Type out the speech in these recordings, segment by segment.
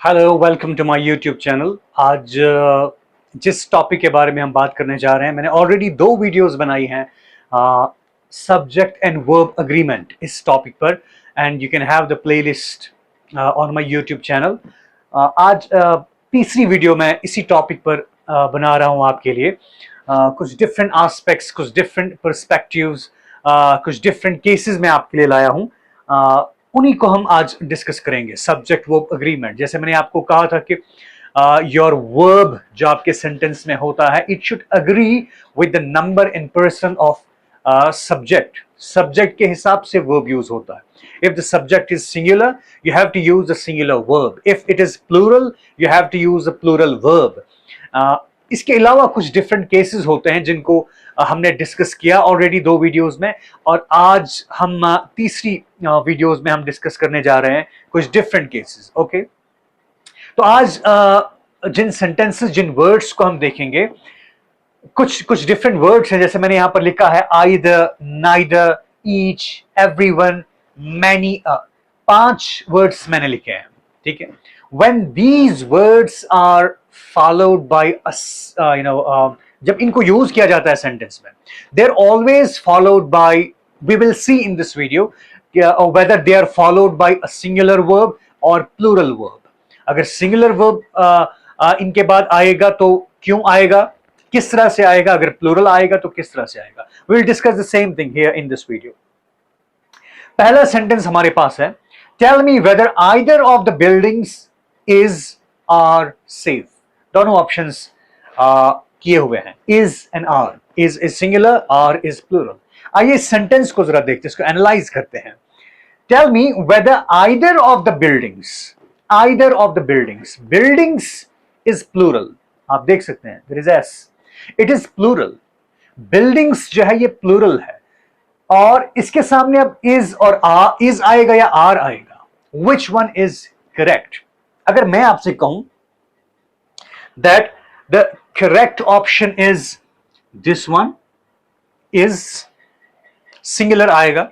Hello, welcome to my YouTube channel. आज जिस topic के बारे में हम बात करने जा रहे हैं, मैंने ऑलरेडी दो वीडियोस बनाई हैं सब्जेक्ट एंड वर्ब अग्रीमेंट इस टॉपिक पर, and you can have the playlist on my YouTube channel. आज तीसरी वीडियो मैं इसी टॉपिक पर बना रहा हूं आपके लिए। कुछ डिफरेंट एस्पेक्ट्स, कुछ डिफरेंट पर्सपेक्टिव्स, कुछ डिफरेंट केसेस मैं आपके लिए लाया हूं। उन्हीं को हम आज डिस्कस करेंगे। सब्जेक्ट वर्ब अग्रीमेंट, जैसे मैंने आपको कहा था कि योर वर्ब जो आपके सेंटेंस में होता है, it should agree with the number and person of subject. Subject के हिसाब से वर्ब यूज होता है। If the subject is singular, you have to use a singular verb. If it is plural, you have to use a plural verb. इसके अलावा कुछ different cases होते हैं जिनको हमने डिस्कस किया ऑलरेडी दो वीडियोस में, और आज हम तीसरी वीडियोस में हम डिस्कस करने जा रहे हैं कुछ डिफरेंट केसेस। ओके, तो आज जिन सेंटेंसेस, जिन वर्ड्स को हम देखेंगे, कुछ डिफरेंट वर्ड्स हैं। जैसे मैंने यहां पर लिखा है either, neither, each, everyone, many. 5 words मैंने लिखे हैं, ठीक है। When these words are followed by जब इनको यूज किया जाता है सेंटेंस में, they are always followed by, we will see in this video whether they are followed by a singular verb or plural verb. अगर singular verb इनके बाद आएगा तो क्यों आएगा, किस तरह से आएगा, अगर plural आएगा तो किस तरह से आएगा। We will discuss the same thing here in this video. पहला सेंटेंस हमारे पास है, tell me whether either of the buildings is or safe. दोनों ऑप्शंस किए हुए हैं, is and are. is singular, are is plural. आइए सेंटेंस को जरा देखते हैं, इसको एनालाइज करते हैं। tell me whether either of the buildings is plural. आप देख सकते हैं, there is s, it is plural. buildings जो है ये plural है, और इसके सामने अब is और is आएगा या are आएगा, which one is correct? अगर मैं आपसे कहूं that the correct option is this one, is singular आएगा,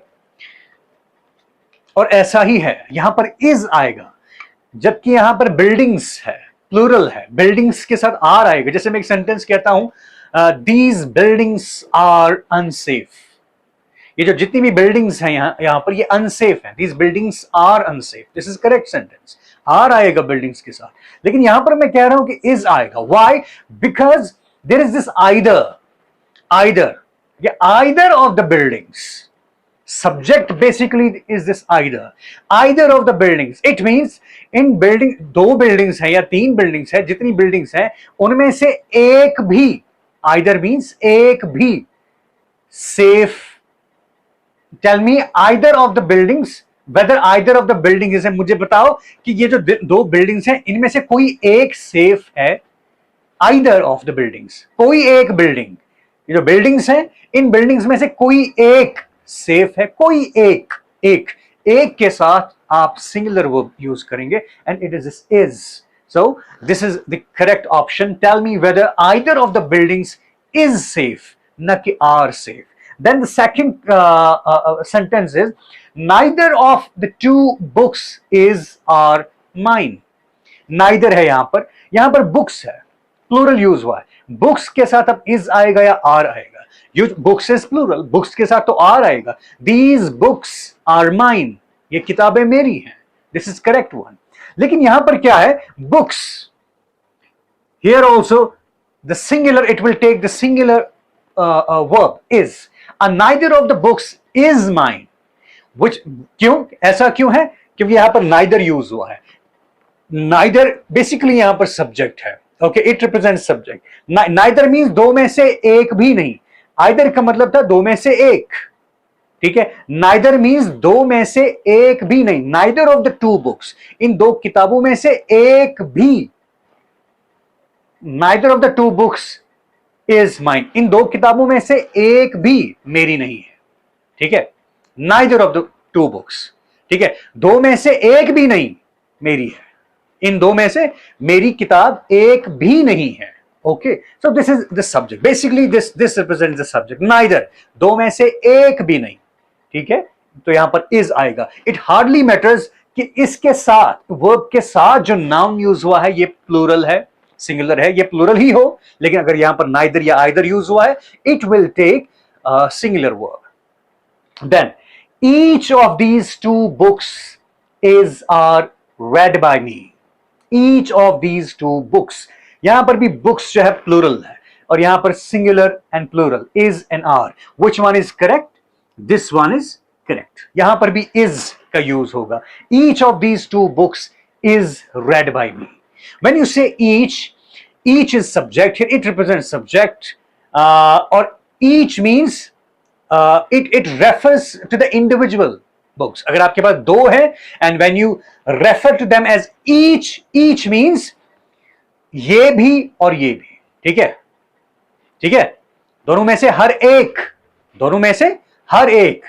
और ऐसा ही है, यहां पर is आएगा, जबकि यहां पर buildings है, plural है, buildings के साथ are आएगा। जैसे मैं एक सेंटेंस कहता हूं, these buildings are unsafe। ये जो जितनी भी बिल्डिंग्स हैं यहां पर, ये अनसेफ हैं। These buildings are unsafe. This is correct sentence. Are आएगा बिल्डिंग्स के साथ, लेकिन यहां पर मैं कह रहा हूं कि इज आएगा। Why? Because there is this either. ये either of the buildings. Subject basically is this either of the buildings. It means in building, 2 buildings हैं या 3 बिल्डिंग्स हैं, जितनी बिल्डिंग्स हैं उनमें से एक भी, either means एक भी safe. Tell me either of the buildings, whether either of the buildings is, मुझे बताओ कि ये जो 2 बिल्डिंग्स हैं इनमें से कोई एक सेफ है। either of the buildings, कोई एक बिल्डिंग, ये जो बिल्डिंग्स हैं इन बिल्डिंग्स में से कोई एक सेफ है, कोई एक के साथ आप सिंगुलर वर्ब यूज करेंगे, and it is. So this is the correct option. Tell me whether either of the buildings is safe, न कि are safe. Then the second sentence is, neither of the 2 books is or mine. Neither है यहां पर books है, plural use हुआ है। books के साथ अब is आएगा या are आएगा। books is plural, books के साथ तो are आएगा। These books are mine. ये किताबें मेरी हैं। This is correct one. लेकिन यहां पर क्या है, books. Here also the singular, it will take the singular verb is. Neither of the books is mine. Which, क्यों, ऐसा क्यों है? क्योंकि यहां पर neither यूज हुआ है। neither बेसिकली यहां पर सब्जेक्ट है। Okay, it represents subject. neither means 2 में से एक भी नहीं। either का मतलब था 2 में से एक, ठीक है। neither मींस 2 में से एक भी नहीं। neither of the 2 books, इन 2 किताबों में से एक भी, neither of the 2 books is mine, इन 2 किताबों में से एक भी मेरी नहीं है, ठीक है। neither of the 2 books, ठीक है। 2 में से एक भी नहीं मेरी है, इन 2 में से मेरी किताब एक भी नहीं है। Okay, so this is the subject, basically this represents the subject. neither, 2 में से एक भी नहीं, ठीक है। तो यहां पर is आएगा। इट हार्डली मैटर्स कि इसके साथ, वर्ब के साथ जो नाउन यूज हुआ है ये प्लूरल है, सिंगुलर है, ये प्लूरल ही हो, लेकिन अगर यहां पर नाइदर या आइदर यूज हुआ है, it will take singular verb. Then each of these two books is are read by me. Each of these two books, यहां पर भी बुक्स जो है प्लूरल है, और यहां पर singular and plural, is and are, which one is correct? This one is correct. यहां पर भी इज का यूज होगा। Each of these two books is read by me. When you say each is subject here, it represents subject, or each means it refers to the individual books. अगर आपके पास दो है and when you refer to them as each means ये भी और ये भी, ठीक है, ठीक है, दोनों में से हर एक, दोनों में से हर एक,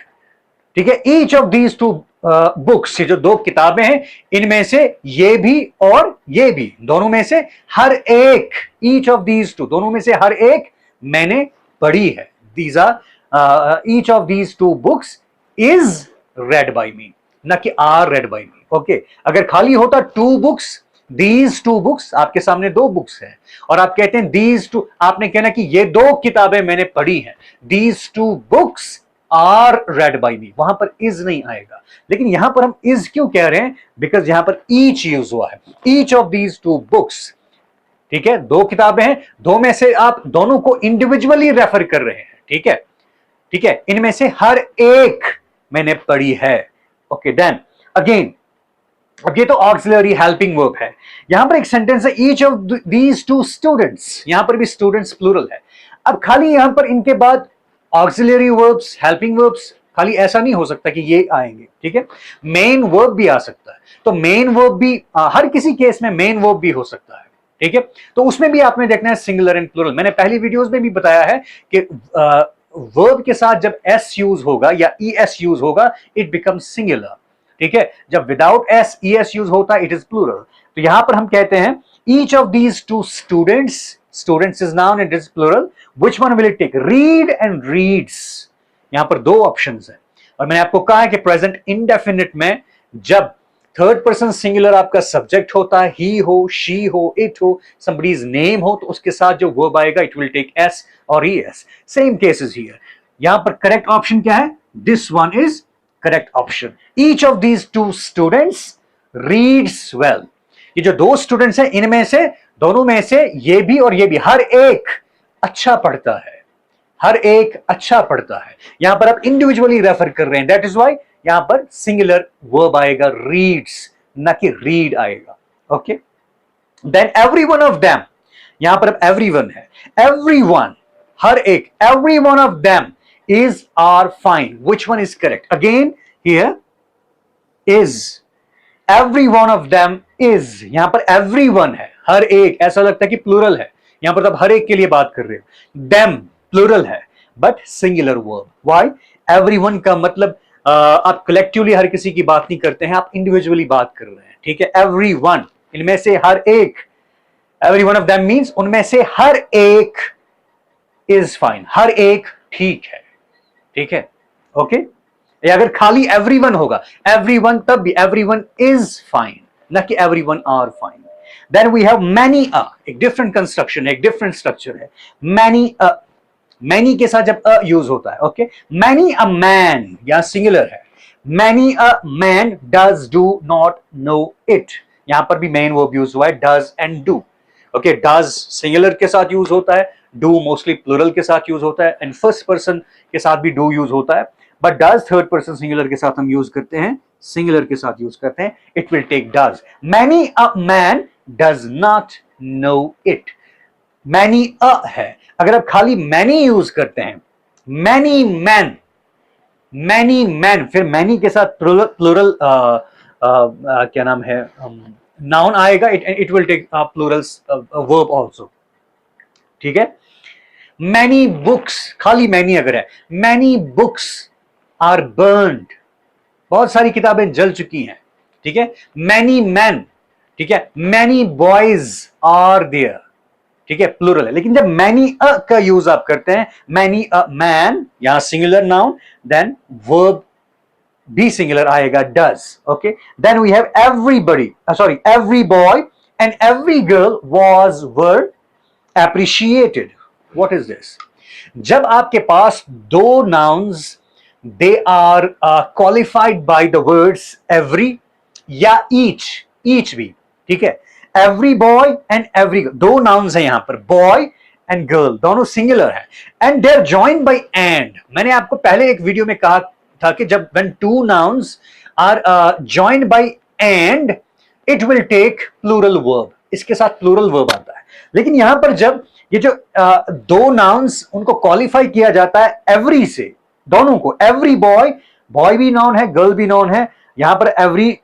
ठीक है। each of these two books, ये जो दो किताबें हैं, इनमें से ये भी और ये भी, दोनों में से हर एक, each of these two, दोनों में से हर एक मैंने पढ़ी है। these are each of these two books is read by me, ना कि are read by me। Okay, अगर खाली होता two books, these two books, आपके सामने दो बुक्स हैं और आप कहते हैं these two, आपने कहना कि ये दो किताबें मैंने पढ़ी हैं, these two books are read by me, वहां पर इज नहीं आएगा। लेकिन यहां पर हम इज क्यों कह रहे हैं? बिकॉज यहां पर ईच यूज हुआ है। Each of these two books, ठीक है, दो किताबें हैं, दो में से आप दोनों को इंडिविजुअली रेफर कर रहे हैं, ठीक है, ठीक है, इनमें से हर एक मैंने पढ़ी है। ओके, देन अगेन, अब ये तो ऑक्सिलरी हेल्पिंग वर्ब है। यहां पर एक सेंटेंस है, each of these two students, यहां पर भी स्टूडेंट्स प्लूरल है। अब खाली यहां पर इनके बाद ऑक्सिलरी वर्ब्स, हेल्पिंग वर्ब्स, खाली ऐसा नहीं हो सकता कि ये आएंगे, ठीक है, मेन वर्ब भी आ सकता है। तो मेन वर्ब भी हर किसी केस में मेन वर्ब भी हो सकता है, ठीक है, तो उसमें भी आपने देखना है सिंगुलर एंड प्लूरल। मैंने पहली वीडियोस में भी बताया है कि वर्ब के साथ जब एस यूज होगा या ई एस यूज होगा, इट बिकम्स सिंगुलर, ठीक है, जब without S E S use होता है, इट इज प्लूरल। तो यहां पर हम कहते हैं each of these two students, students is noun, it is plural, which one will it take? Read and reads. यहां पर दो ऑप्शंस हैं, और मैंने आपको कहा है कि प्रेजेंट इंडेफिनिट में जब थर्ड पर्सन सिंगुलर आपका सब्जेक्ट होता है, ही हो, शी हो, इट हो, समबडीज नेम हो, तो उसके साथ जो वर्ब आएगा इट विल टेक एस और E S. Same cases here. यहां पर करेक्ट ऑप्शन क्या है? This one is correct option. Each of these two students reads well. ये जो दो स्टूडेंट्स हैं, इनमें से, दोनों में से ये भी और ये भी, हर एक अच्छा पढ़ता है, हर एक अच्छा पढ़ता है। यहां पर आप इंडिविजुअली रेफर कर रहे हैं, दैट इज व्हाई यहां पर सिंगुलर वर्ब आएगा, रीड्स, ना कि रीड आएगा। Okay, then every one of them, यहां पर अब एवरी वन है, एवरी वन, हर एक, every one of them is are fine, which one is correct? Again here is, every one of them is, यहां पर एवरी वन है, हर एक, ऐसा लगता है कि प्लूरल है, यहां पर आप हर एक के लिए बात कर रहे हो। देम प्लूरल है but singular verb. Why? Everyone का मतलब आप कलेक्टिवली हर किसी की बात नहीं करते हैं, आप इंडिविजुअली बात कर रहे हैं, ठीक है। एवरीवन, इनमें से हर एक, every one of them means उनमें से हर एक इज फाइन, हर एक ठीक है, ठीक है, ओके। या अगर खाली एवरीवन होगा, एवरीवन, तब भी एवरीवन इज फाइन, ना कि everyone are fine. Then we have many a, एक डिफरेंट कंस्ट्रक्शन है, एक डिफरेंट स्ट्रक्चर है। many a, many के साथ जब a यूज होता है, ओके, many a man, यहां सिंगुलर है, many a man does do not know it, यहां पर भी मेन वर्ब यूज हुआ है, does and do, okay. does singular के साथ यूज होता है, do मोस्टली प्लूरल के साथ यूज होता है, एंड फर्स्ट पर्सन के साथ भी do यूज होता है, but does third person singular के साथ हम यूज करते हैं, सिंगुलर के साथ यूज करते हैं, it will take does। many a man does not know it, many a है। अगर आप खाली many यूज करते हैं, many men, many men, फिर many के साथ प्लूरल क्या नाम है, नाउन आएगा, it will take plural verb also, ठीक है। many books, खाली many अगर है, many books are burned, बहुत सारी किताबें जल चुकी हैं, ठीक है। many men, ठीक है, many boys are there, ठीक है, प्लूरल है। लेकिन जब many a का यूज आप करते हैं, many a man, यहां singular noun, then verb be singular आएगा does. Okay, then we have everybody, sorry every boy and every girl were appreciated. What is this? जब आपके पास दो nouns they are qualified by the words every या each भी, ठीक है. Every boy and every girl, दो nouns हैं यहां पर, boy and girl, दोनों singular हैं, and they're joined by and. मैंने आपको पहले एक वीडियो में कहा था कि जब when two nouns are joined by and it will take plural verb. इसके साथ plural verb आता है. लेकिन यहां पर जब ये जो दो नाउन्स उनको क्वालिफाई किया जाता है एवरी से, दोनों को, एवरी बॉय, बॉय भी नाउन है, गर्ल भी नाउन है, यहां पर एवरी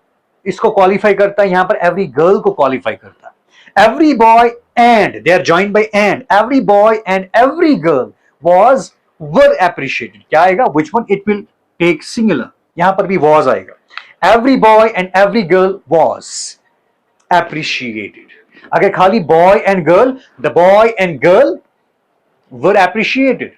इसको क्वालिफाई करता है, यहां पर एवरी गर्ल को क्वालिफाई करता है. Every boy and they are joined by and, every boy and every girl were appreciated. क्या आएगा? Which one? It will take singular, यहां पर भी वॉज आएगा. Every boy and every girl was appreciated. अगर खाली boy and girl, the boy and girl were appreciated,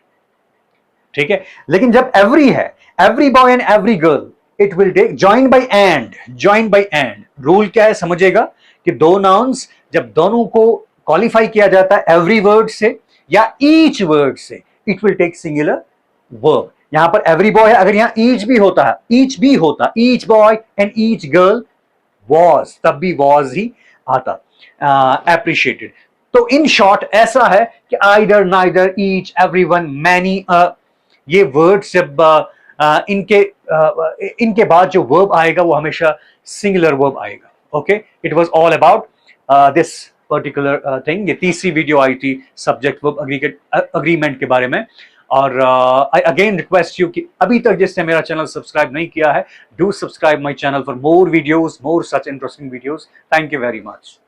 ठीक है. लेकिन जब एवरी है, every boy and every girl, it will take joined by and. Joined by and rule क्या है समझिएगा कि दो नाउन्स जब दोनों को क्वालिफाई किया जाता है एवरी वर्ड से या ईच वर्ड से, it will take singular verb. यहां पर एवरी बॉय है, अगर यहां ईच भी होता है, each boy and each girl was, तब भी वॉज ही आता. एप्रिशिएटेड. तो इन शॉर्ट ऐसा है कि either, neither, each, everyone, many, ये वर्ड्स जब इनके बाद जो वर्ब आएगा वो हमेशा सिंगुलर वर्ब आएगा. Okay, it was all about this particular thing. ये तीसरी वीडियो आई थी सब्जेक्ट वर्ब अग्रीमेंट के बारे में. और आई अगेन रिक्वेस्ट यू कि अभी तक जिसने मेरा चैनल सब्सक्राइब नहीं किया है, do subscribe my channel for more videos, more such interesting videos. Thank you very much.